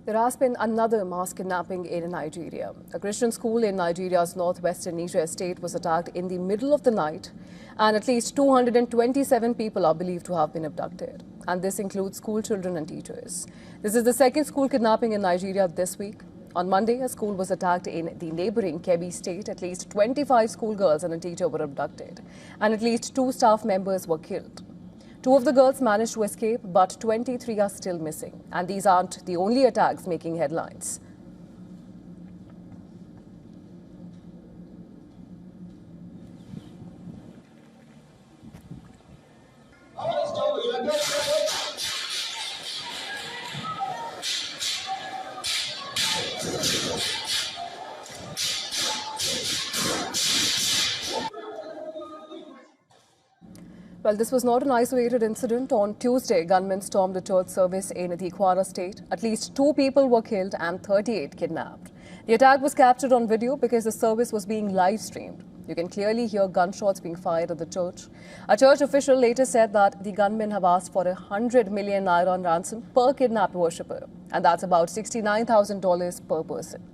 There has been another mass kidnapping in Nigeria. A Christian school in Nigeria's northwestern Niger state was attacked in the middle of the night, and at least 227 people are believed to have been abducted. And this includes school children and teachers. This is the second school kidnapping in Nigeria this week. On Monday, a school was attacked in the neighboring Kebbi state. At least 25 schoolgirls and a teacher were abducted, and at least 2 staff members were killed. 2 of the girls managed to escape, but 23 are still missing. And these aren't the only attacks making headlines. Well, this was not an isolated incident. On Tuesday, gunmen stormed a church service in the Kwara state. At least 2 people were killed and 38 kidnapped. The attack was captured on video because the service was being live streamed. You can clearly hear gunshots being fired at the church. A church official later said that the gunmen have asked for 100 million naira ransom per kidnapped worshipper, and that's about $69,000 per person.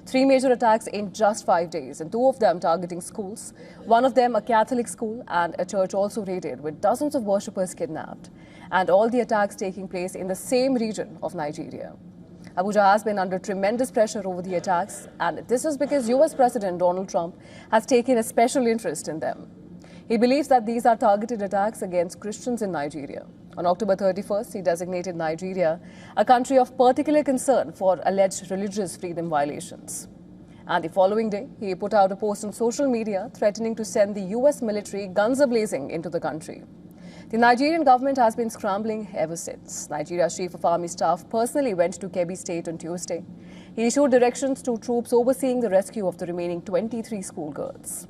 3 major attacks in just 5 days, and 2 of them targeting schools. One of them a Catholic school, and a church also raided with dozens of worshippers kidnapped. And all the attacks taking place in the same region of Nigeria. Abuja has been under tremendous pressure over the attacks, and this is because US President Donald Trump has taken a special interest in them. He believes that these are targeted attacks against Christians in Nigeria. On October 31st, he designated Nigeria a country of particular concern for alleged religious freedom violations. And the following day, he put out a post on social media threatening to send the US military guns a-blazing into the country. The Nigerian government has been scrambling ever since. Nigeria's Chief of Army Staff personally went to Kebbi State on Tuesday. He issued directions to troops overseeing the rescue of the remaining 23 schoolgirls.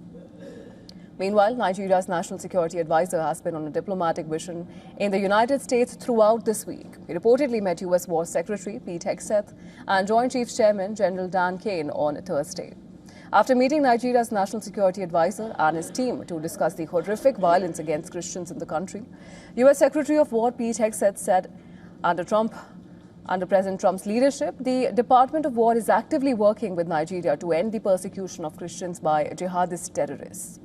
Meanwhile, Nigeria's National Security Advisor has been on a diplomatic mission in the United States throughout this week. He reportedly met U.S. War Secretary Pete Hegseth and Joint Chiefs Chairman General Dan Kane on Thursday. After meeting Nigeria's National Security Advisor and his team to discuss the horrific violence against Christians in the country, U.S. Secretary of War Pete Hegseth said under President Trump's leadership, the Department of War is actively working with Nigeria to end the persecution of Christians by jihadist terrorists.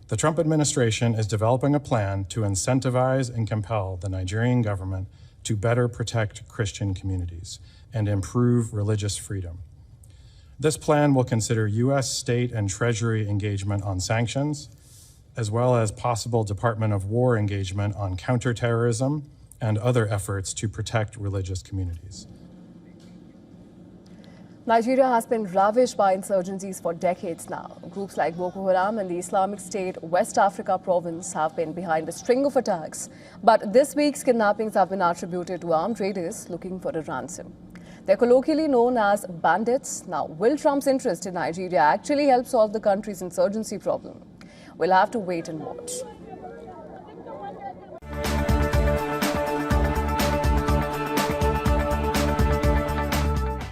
The Trump administration is developing a plan to incentivize and compel the Nigerian government to better protect Christian communities and improve religious freedom. This plan will consider U.S. state and Treasury engagement on sanctions, as well as possible Department of War engagement on counterterrorism and other efforts to protect religious communities. Nigeria has been ravaged by insurgencies for decades now. Groups like Boko Haram and the Islamic State West Africa province have been behind a string of attacks. But this week's kidnappings have been attributed to armed raiders looking for a ransom. They're colloquially known as bandits. Now, will Trump's interest in Nigeria actually help solve the country's insurgency problem? We'll have to wait and watch.